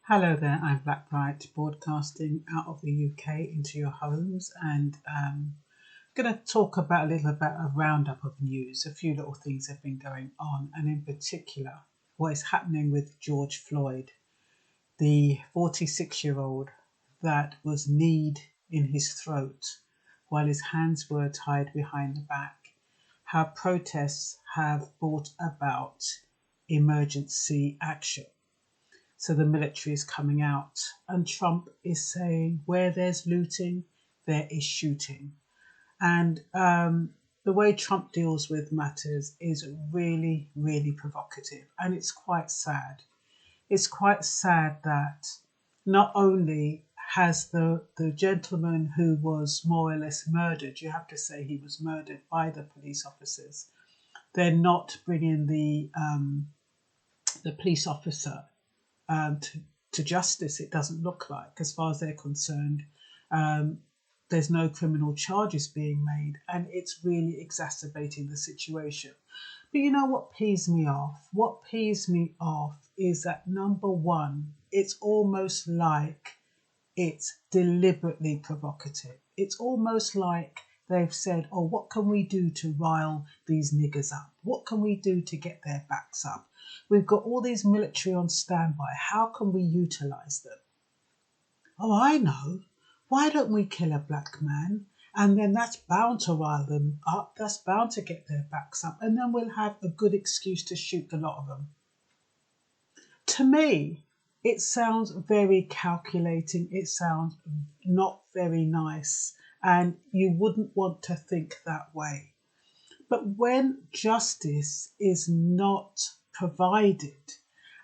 Hello there, I'm Blackbright, broadcasting out of the UK into your homes, and going to talk about a little about a roundup of news. A few little things have been going on, and in particular, what is happening with George Floyd, the 46-year-old that was kneed in his throat while his hands were tied behind the back. How protests have brought about emergency action. So the military is coming out, and Trump is saying where there's looting, there is shooting. And the way Trump deals with matters is really, really provocative. And it's quite sad. It's quite sad that not only has the gentleman who was more or less murdered, you have to say he was murdered by the police officers, they're not bringing the police officer to justice. It doesn't look like, as far as they're concerned. There's no criminal charges being made, and it's really exacerbating the situation. But you know what pees me off? What pees me off is that, number one, it's almost like it's deliberately provocative. It's almost like they've said, oh, what can we do to rile these niggers up? What can we do to get their backs up? We've got all these military on standby. How can we utilise them? Oh, I know. Why don't we kill a black man? And then that's bound to rile them up. That's bound to get their backs up. And then we'll have a good excuse to shoot the lot of them. To me, it sounds very calculating. It sounds not very nice. And you wouldn't want to think that way. But when justice is not provided,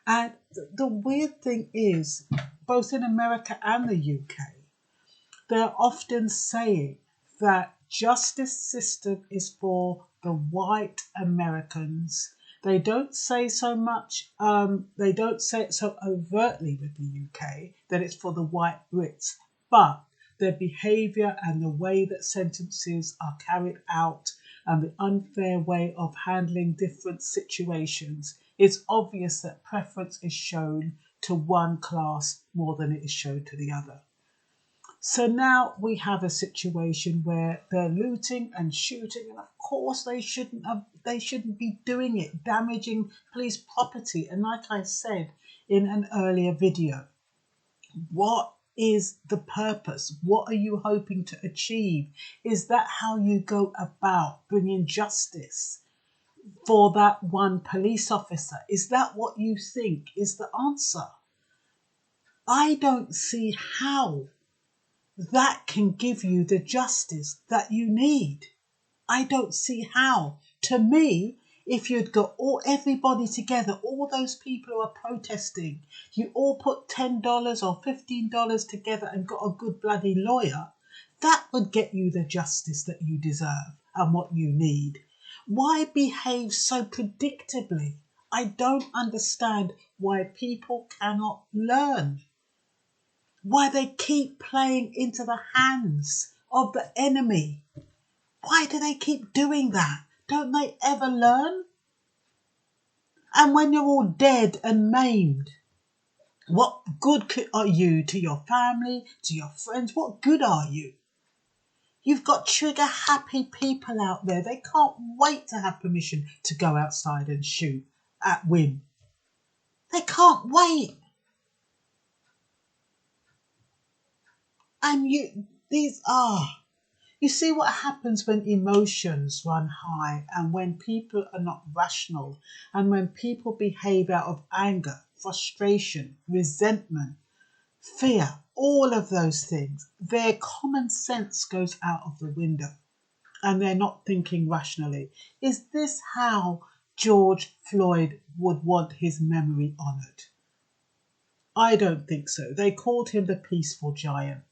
and the weird thing is, both in America and the UK, they're often saying that justice system is for the white Americans. They don't say so much, they don't say it so overtly with the UK that it's for the white Brits, but their behaviour and the way that sentences are carried out and the unfair way of handling different situations, it's obvious that preference is shown to one class more than it is shown to the other. So now we have a situation where they're looting and shooting, and of course they shouldn't be doing it, damaging police property. And like I said in an earlier video, what is the purpose? What are you hoping to achieve? Is that how you go about bringing justice for that one police officer? Is that what you think is the answer? I don't see how that can give you the justice that you need. I don't see how. To me, if you'd got everybody together, all those people who are protesting, you all put $10 or $15 together and got a good bloody lawyer, that would get you the justice that you deserve and what you need. Why behave so predictably? I don't understand why people cannot learn. Why they keep playing into the hands of the enemy. Why do they keep doing that? Don't they ever learn? And when you're all dead and maimed, what good are you to your family, to your friends? What good are you? You've got trigger happy people out there. They can't wait to have permission to go outside and shoot at whim. They can't wait. And you see what happens when emotions run high and when people are not rational and when people behave out of anger, frustration, resentment, fear, all of those things. Their common sense goes out of the window and they're not thinking rationally. Is this how George Floyd would want his memory honoured? I don't think so. They called him the peaceful giant,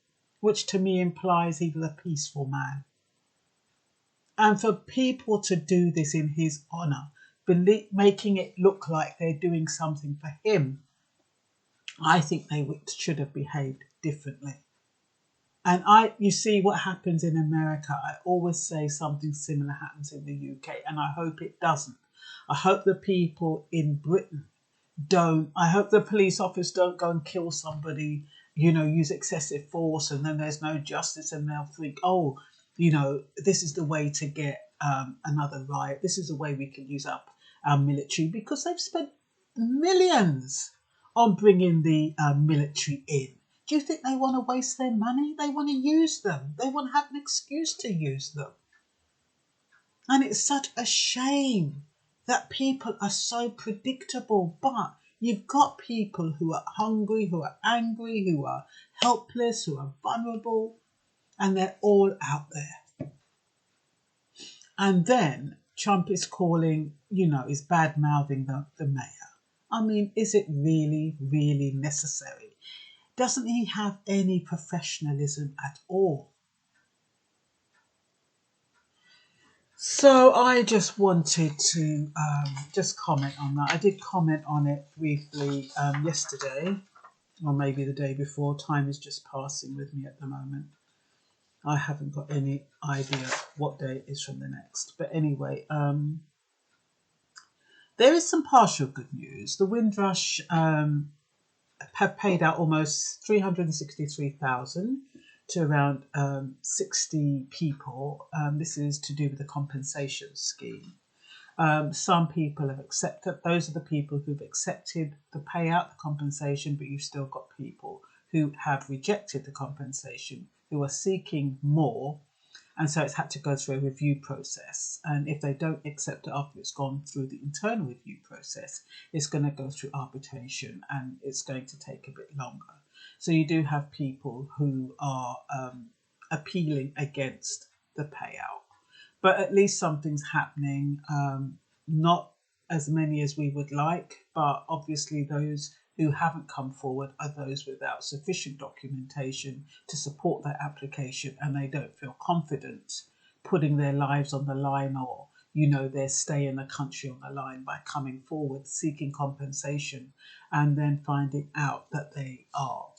which to me implies he was a peaceful man. And for people to do this in his honour, making it look like they're doing something for him, I think they should have behaved differently. And you see what happens in America. I always say something similar happens in the UK, and I hope it doesn't. I hope the people in Britain I hope the police officers don't go and kill somebody, use excessive force, and then there's no justice, and they'll think, oh, this is the way to get another riot. This is the way we can use up our military, because they've spent millions on bringing the military in. Do you think they want to waste their money? They want to use them. They want to have an excuse to use them. And it's such a shame that people are so predictable. But you've got people who are hungry, who are angry, who are helpless, who are vulnerable, and they're all out there. And then Trump is calling, is bad-mouthing the mayor. I mean, is it really, really necessary? Doesn't he have any professionalism at all? So I just wanted to just comment on that. I did comment on it briefly yesterday, or maybe the day before. Time is just passing with me at the moment. I haven't got any idea what day it is from the next. But anyway, there is some partial good news. The Windrush have paid out almost 363,000 to around 60 people. This is to do with the compensation scheme. Some people have accepted. Those are the people who've accepted the payout, the compensation, but you've still got people who have rejected the compensation, who are seeking more. And so it's had to go through a review process. And if they don't accept it after it's gone through the internal review process, it's going to go through arbitration, and it's going to take a bit longer. So you do have people who are appealing against the payout. But at least something's happening. Not as many as we would like, but obviously those who haven't come forward are those without sufficient documentation to support their application, and they don't feel confident putting their lives on the line, or their stay in the country on the line, by coming forward seeking compensation and then finding out that they are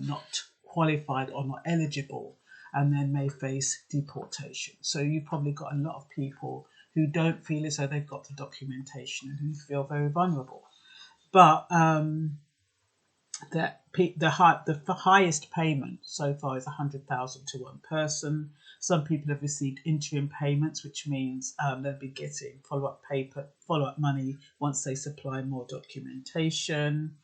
not qualified or not eligible, and then may face deportation. So you've probably got a lot of people who don't feel as though they've got the documentation and who feel very vulnerable. But the highest payment so far is 100,000 to one person. Some people have received interim payments, which means they'll be getting follow-up money once they supply more documentation.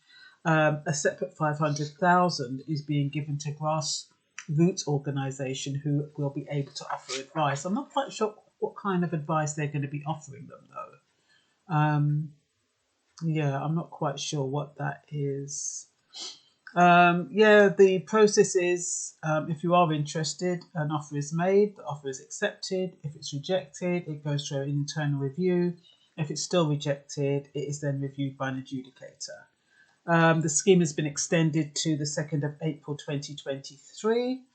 A separate 500,000 is being given to grassroots organisation who will be able to offer advice. I'm not quite sure what kind of advice they're going to be offering them, though. I'm not quite sure what that is. The process is, if you are interested, an offer is made, the offer is accepted. If it's rejected, it goes through an internal review. If it's still rejected, it is then reviewed by an adjudicator. The scheme has been extended to the 2nd of April 2023.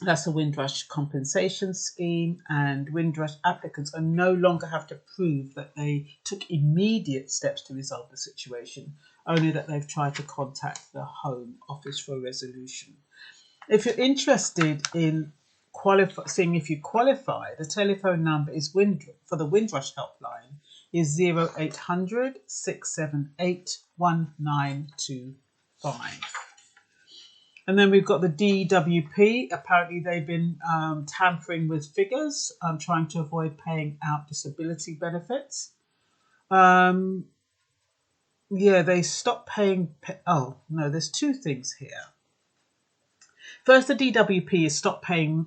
That's a Windrush compensation scheme, and Windrush applicants are no longer have to prove that they took immediate steps to resolve the situation, only that they've tried to contact the Home Office for a resolution. If you're interested in seeing if you qualify, the telephone number is for the Windrush helpline is 0800 678 1925. And then we've got the DWP. Apparently they've been tampering with figures, trying to avoid paying out disability benefits. They stopped paying. Oh, no, there's two things here. First, the DWP has stopped paying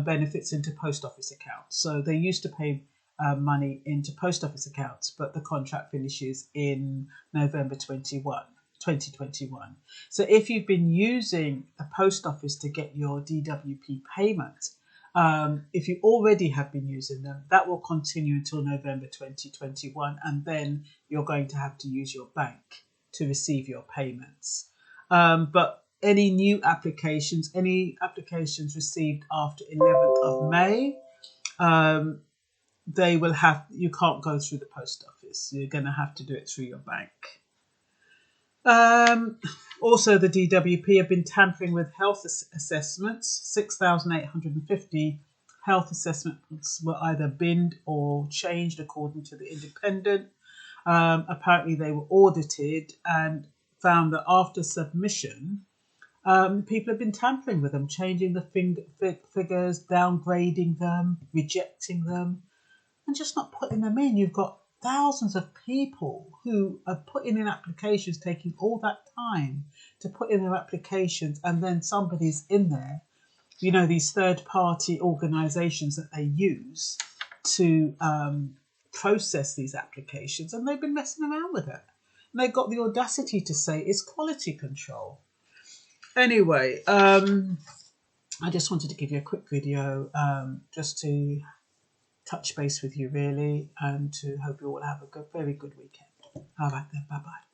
benefits into post office accounts. So they used to pay money into post office accounts, but the contract finishes in November 2021. So if you've been using a post office to get your DWP payment, if you already have been using them, that will continue until November 2021, and then you're going to have to use your bank to receive your payments. But any applications received after 11th of May, you can't go through the post office. You're going to have to do it through your bank. Also, the DWP have been tampering with health assessments. 6,850 health assessments were either binned or changed according to the Independent. Apparently they were audited and found that after submission, people have been tampering with them, changing the figures, downgrading them, rejecting them, and just not putting them in. You've got thousands of people who are putting in applications, taking all that time to put in their applications, and then somebody's in there, you know, these third-party organisations that they use to process these applications, and they've been messing around with it. And they've got the audacity to say it's quality control. Anyway, I just wanted to give you a quick video just to touch base with you, really, and to hope you all have a very good weekend. All right then, bye-bye.